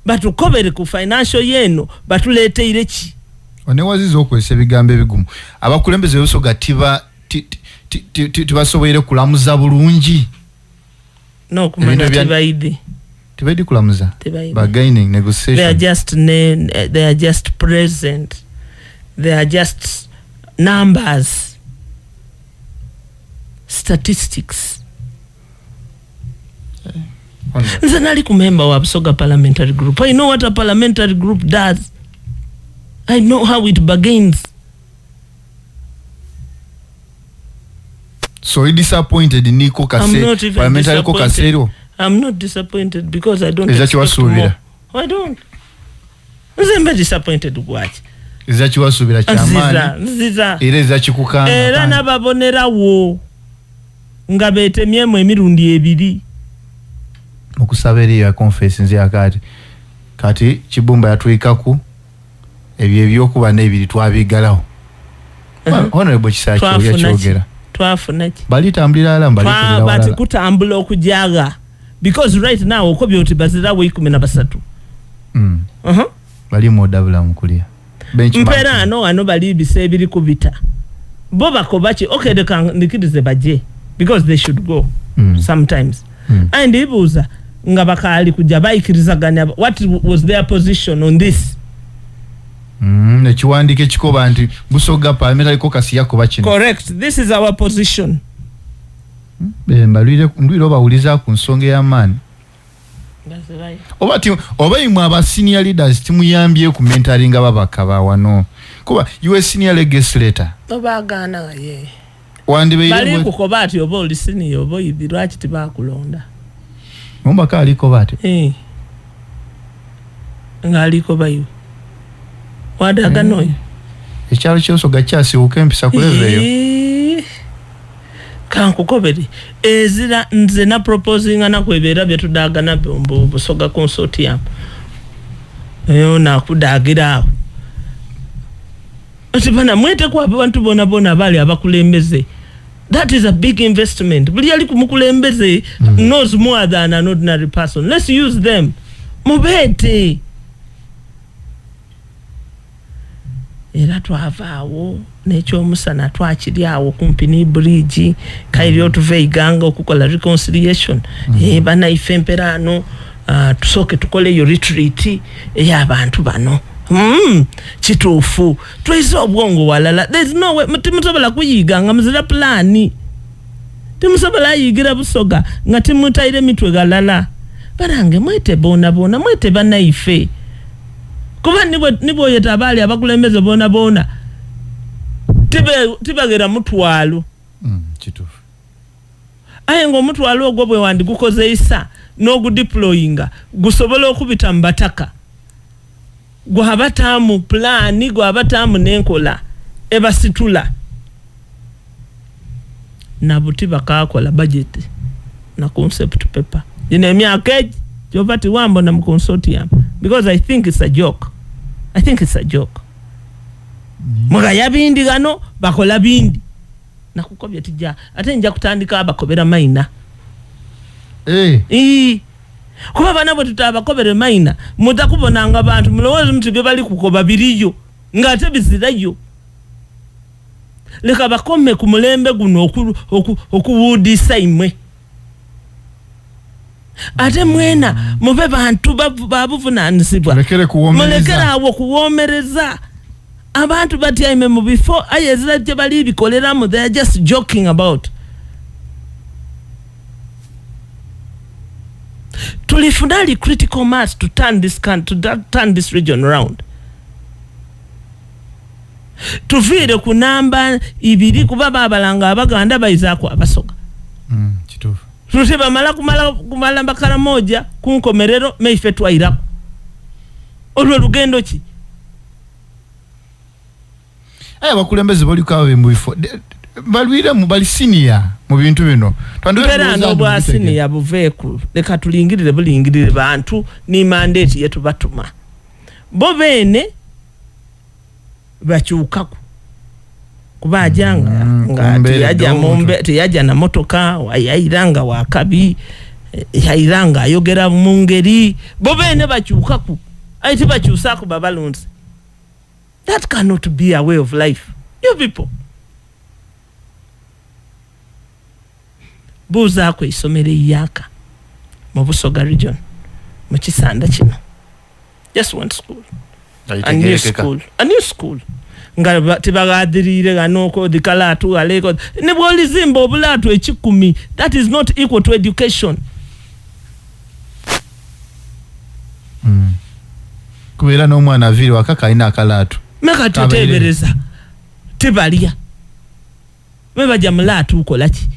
batukobere ku financial yeno batuleteire ki one wazizo okwese bigambe bigumu abakulembeze Busoga tibasoboyere kulamuza bulungi no kumanya tibaidi kulamuza bargaining negotiation they are just present, they are just numbers, statistics. Nzanali kumemba wa Busoga parliamentary group. I know what a parliamentary group does. I know how it bargains. So you disappointed in Nico Kase parliamentary Kasero? I'm not disappointed because I don't expect more. I don't. I'm disappointed what? Is that you wasubira chamani? Nziza. Ere za chikukanga. Era nababonera wo. Ngabete myemo emirundi ebiri. Mukusaberi ya confess nzi akati. Kati Chibumba yatwikaku ebyo kuba nebiri twabigalaho. Honorable Kisachi yachogera. Twafunaki. Balitambulira alamba balitambulira. Bati kutambula okujaga. Because right now okobye oti bazira we 13. Bali modabula mukulia. Mpera ano bali bisebiri kubita. Boba kobachi okay they can nikidize baje because they should go sometimes. And ibuza ngabakali kuja bayikirizaganya what was their position on this? Nechiwandike chikoba anti Busoga parliamentary caucus yako bachino. Correct, this is our position. Mbalwire ndwiro bawuliza ku nsonge ya mani. That's right. Oba aba senior leaders timuyambye ku mentoring ababaka ba wano. Kuba you senior legislator. Obagana ye. Wandibe bali kukobati oba oli senior oba ibirwachi tibakulonda. Mumba ka aliko bati. Ngaliko bayo. Wadaga noyo. Ekyalo kyose gachasi ukempisa kuleveyo. Kankukoberi ezira nze na proposing ana kwebera byetu daga na Busoga consortium na kudagira atibana mwete kwa abantu bona bali abakulembeze. That is a big investment. Buli ali kumukulembeze knows more than an ordinary person. Let's use them. Mubete era twavaawo necho musana twachiri awo kumpi ni bridge kairyo tuve iganga okukola reconciliation bana ifemperano tusoke tukole yo retreat y'abantu bano chitufu twizo obwongo walala. There's no way mutimusobala kuyiganga muzira plani timusobala yigira Busoga ngati mutaire mitwe galala barange mwete bona mwete bana ife kuba nibo yetabali abakulembeze bona tibagera mutwalo kitufu ayengo omutwalo ogwo bwe wandi gukoze isa no gudeployinga gusobola okubita mbataka gwabatamu plani gwabatamu nenkola ebasitula nabuti bakakola budget na concept paper ine emyaka jobati wambo na consortium because I think it's a joke. Mga yabindi gano bakola bindi nakukobya tija ate nja kutandika abakobera maina kuba bana bwe tutabakobere maina mutakubonanga abantu mulowoze mtige bali kukoba biriyo ngate bizirayo leka bakome ku mulembe guno okuwudisa imwe ate mwena mube bantu babuvunanisibwa mulekera awo kuwomereza abantu batyaime mu before ayezira je bali bikoleramu. They are just joking about. Tulifundali critical mass to turn this country, to turn this region around. Tuvire ku namba ibiri kubaba abalanga abaganda baizako Abasoga. Kitufu. Tuteba kumala mbakara moja kunkomerero meifetwa irako. Olwe lugendo ki? Bakulembeze bali kawe mu bifo. Balwira mu bali senior mu bintu bino. Twandwe no bwa senior buveku. Leka bulingirire bantu ni mandate yetu batuma. Bo bene bachukaku. Kubajanga nga tiyaja mombe tiyaja na motoka wayiranga wakabi yairanga ayogera mu ngeri bo bene bakyukaku ate bakyusaku babalonzi. That cannot be a way of life, you people. Buzaako isomero iyaka mu Busoga region mu Kisanda kino. Just one school. A new school. Nga tibagadiriire ganoko dikalatu aleko ne bwolizimba obulatu ekikumi. That is not equal to education. Kubera n'omwana aviri wakaka ina akalatu. Meka tutebereza tibalya. Mebaja mulatu ukola ki?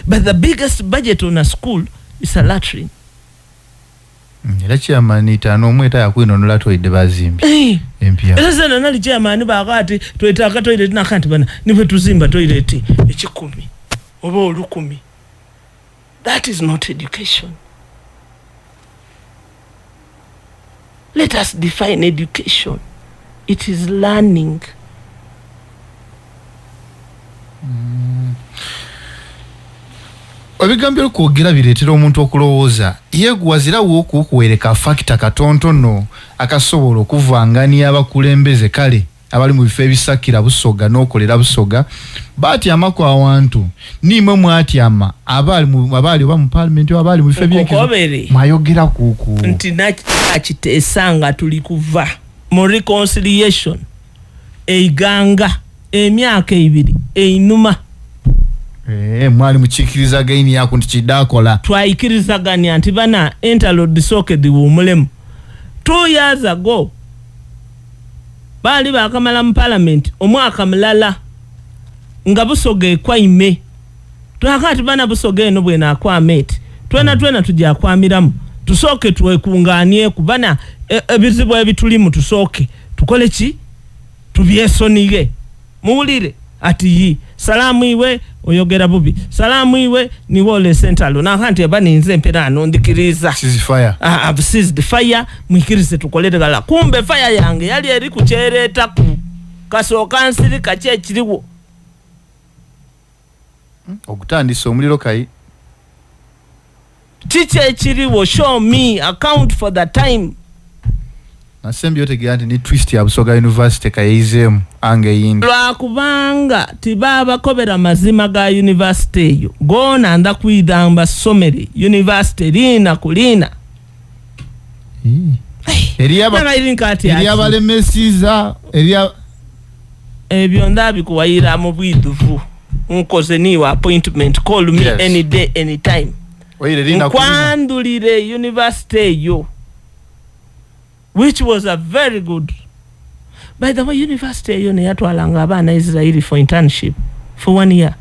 But the biggest budget on a school is a latrine. Era chairman itano omweta yakwinonula toide bazimbi. Empia. Era zana nali chairman bakati twetaka toilet nakanti bana niwe tuzimba toilet ekikumi oba olukumi. That is not education. Let us define education. It is learning. Obigambye kwogera bireetera omuntu okulowooza yeegwazira okuwereka factor katontono akasobola okuvangania abakulembeze kale abali mu bifo ebisakira Busoga n'okolera Busoga batyama ku awantu nimwe mwatyama abali oba mu parliament abali mu bifo by'ekizo mwayogera kuku nti nakiteesanga tuli kuva mu reconciliation eiganga emyaka 2 einuma. Mwali mchikiriza gaini yako ntichidakola. Twaikiriza gani anti bana interload soke di umulemu. 2 years ago. Bali bakamala mu parliament omwaka mulala nga Busoga ekwa ime. Twakati bana Busoga eno bwena akwa mate. Twena tujja kwamiramu. Tusoke twekunganie kubana ebizibu ebitulimu tusoke. Tukole ki? Tubyesonige. Muwulire ati yi Salaamu iwe oyogera bubi. Salaamu iwe ni wole central na kanti abaninze mperano ndikiriza ceasefire. Ceased fire mwikirize tukolere gala. Kumbe fire yange yali eri kuchereta ku kasoka nsiri kache kiriwo. Okutandisa omuliro kai. Chiche kiriwo, show me, account for the time. Nasembi yote gianti ni twist ya Busoga University kaizemu ange yindi. Lwa kubanga tibaba kobera mazima ga university yo. Gona anda kuidamba someri university lina kulina. Eriaba le mesiza ebyo ndabi kuwaira mu bwiduvu. Nkoze niwa appointment, call me any day anytime. Kwandulire university yo. Which was a very good. By the way, university yo ne yatwalanga abana Israeli for internship for 1 year.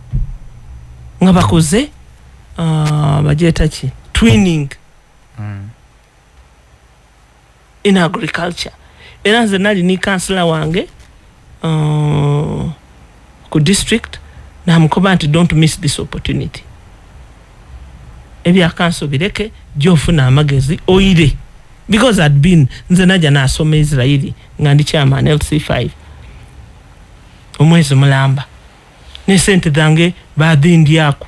Ngabakoze bajeta ki twinning in agriculture. Enanze nali ni councillor wange ku district na mkobanti don't miss this opportunity. Ebi akanso bireke jofuna amagezi oire. Because I'd been nzenaja na asome Israeli ngandi chairman LC5 omwezi mulamba ne sente dange badindi yako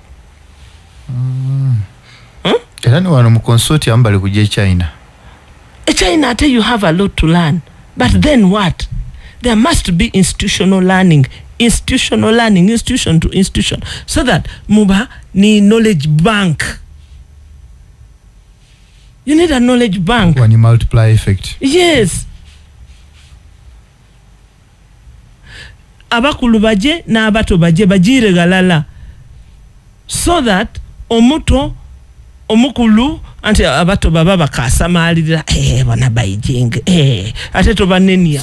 era ni wano mu consort ambali kuje China. China ate you have a lot to learn, but then what? There must be institutional learning institution to institution so that muba ni knowledge bank. You need a knowledge bank. When you multiply effect. Yes. Abakulu baje na abato baje bajire galala. So that omukulu anti abato baba bakasa malira bana bayijenge ate to banenia.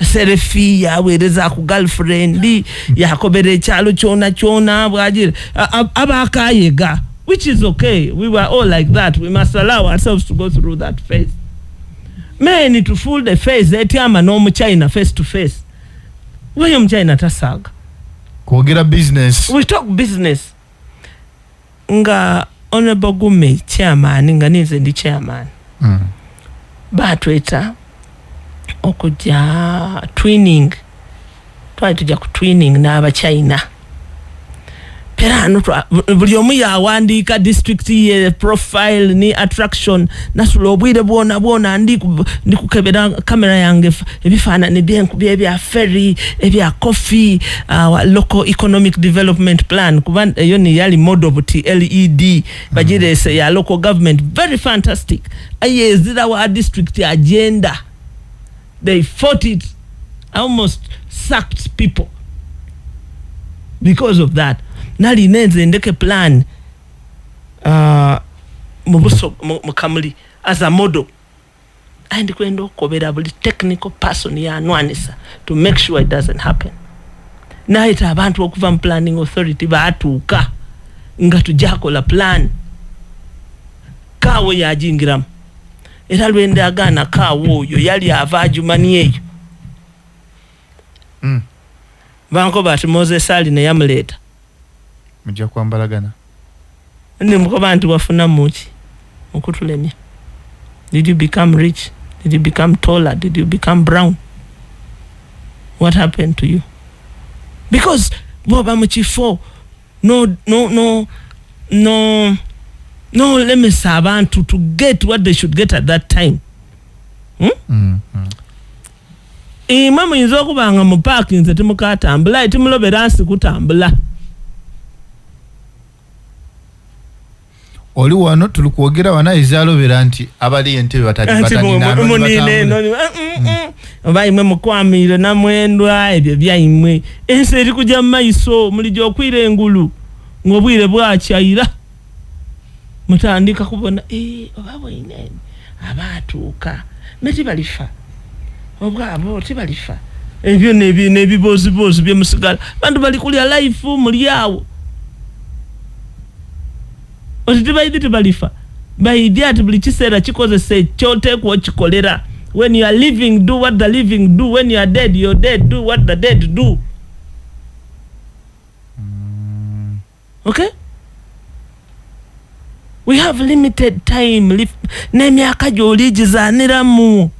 Serefi ya wereza ku girlfriend yakobere kyalo chona bwajire abakayega. Which is okay. We were all like that. We must allow ourselves to go through that phase. Men to fool the face. Etiama no mu China face to face. We mu China tasaga. Kwogera business. We talk business. Nga Honorable Gume chairman nga nize ndi chairman. Batweta okuja twinning twali tujja ku twinning n'aba China perano buli omu yawandiika district ye profile ni attraction nasula obwire bwona ndi kukebera kamera yange ebifaananyi bya ferry ebya coffee local economic development plan kuba eyo ni yali model buti LED bajirese ya local government very fantastic ayezira wa district agenda they fought it almost sacked people because of that nali nenze ndeke plan mukamuli as a model and kwenda okobera buli technical person ya anwanisa to make sure it doesn't happen naita abantu okuva mu planning authority baatuuka nga tujakola plan kawo yajingiramu era lwende agana kawo oyo yali avajumani eyo banko bati Moses ali ne yamuleta mujja kwambalagana ndi mukoba nti wafuna muki okutulemya. Did you become rich? Did you become taller? Did you become brown? What happened to you? Because boba mukifo no limits abantu to get what they should get at that time. Mama yinza okubanga mu parking nze temukatambula timulobera nsi kutambula. Oli wano tulukwogera wana izalobera nti abali entebe batali obayi mwe mukwamire na mwendwa ebyo byayimwe ensi eri kujja mu maiso mulijja okwira engulu ng'obwire bwakyayira mutandika kubona obabo inene abatuuka metibalifa obwabo tibalifa ebyo nebibozibozi byemusigala bantu bali kulya life muli awo otitibaidi tibalifa baidi ati buli kiseera kikozese kyoteekwa kikolera. When you are living, do what the living do. When you are dead, you're dead, do what the dead do. Okay? We have limited time. Nemyaka gy'oligizaniramu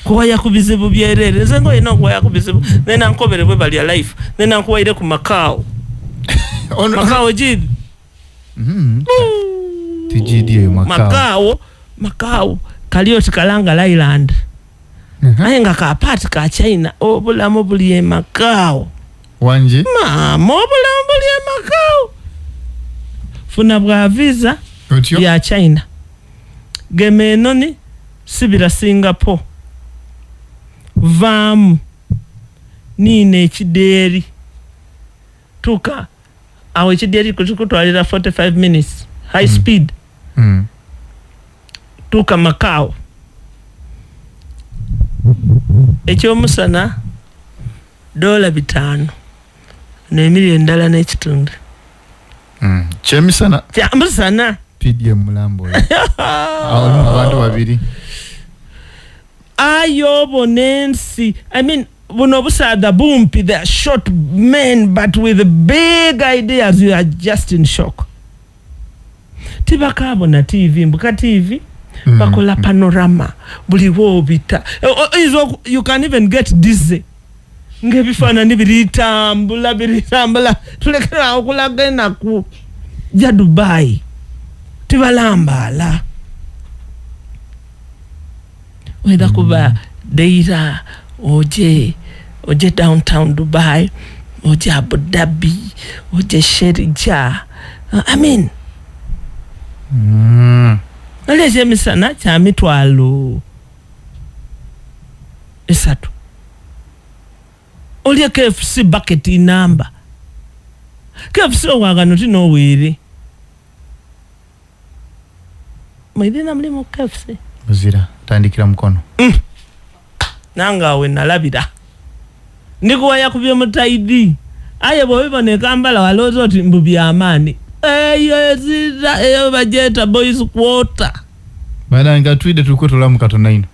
kuwaya kubizibu byerere zengo ino kuwaya kubizibu nena nkobere bwe bali life nena nkuwaire ku makao makao jid tijidi yo makao kaliyo tikalanga island ayenga ka part ka China obulamu buli e makao wanje mama obulamu buli e makao funa bwa visa ya China gemenoni sibira Singapore vam nine chideri tuka awe chideri kutwalira 45 minutes high speed tuka Macau ekyomusana $5 n'emiliyoni ndala n'ekitundu kyemisana kyamusana PDM mulambo abantu babiri ayo bonensi. I mean buno busada bumpi, they are short men but with big ideas. You are just in shock. Tibaka bona TV mbuka TV bakola panorama buli wobita you can even get dizzy ngebifana nibitambula tulekera okulagenda ku ja Dubai tibalambala weda kuba deira oje downtown Dubai oje Abu Dhabi oje Sharjah. I mean aleze misana cha mitwalo esatu olya KFC bucket number KFC wagano tino wiri mwidina mlimo KFC muzira tandikira mkono nanga we nalabira ndikuwa yakubye mutaidi aye bobiba ne kambala walozo oti mbubi amani eyo zira eyo bajeta boys quarter bana nga twide tulikuwa tulamu katonda ino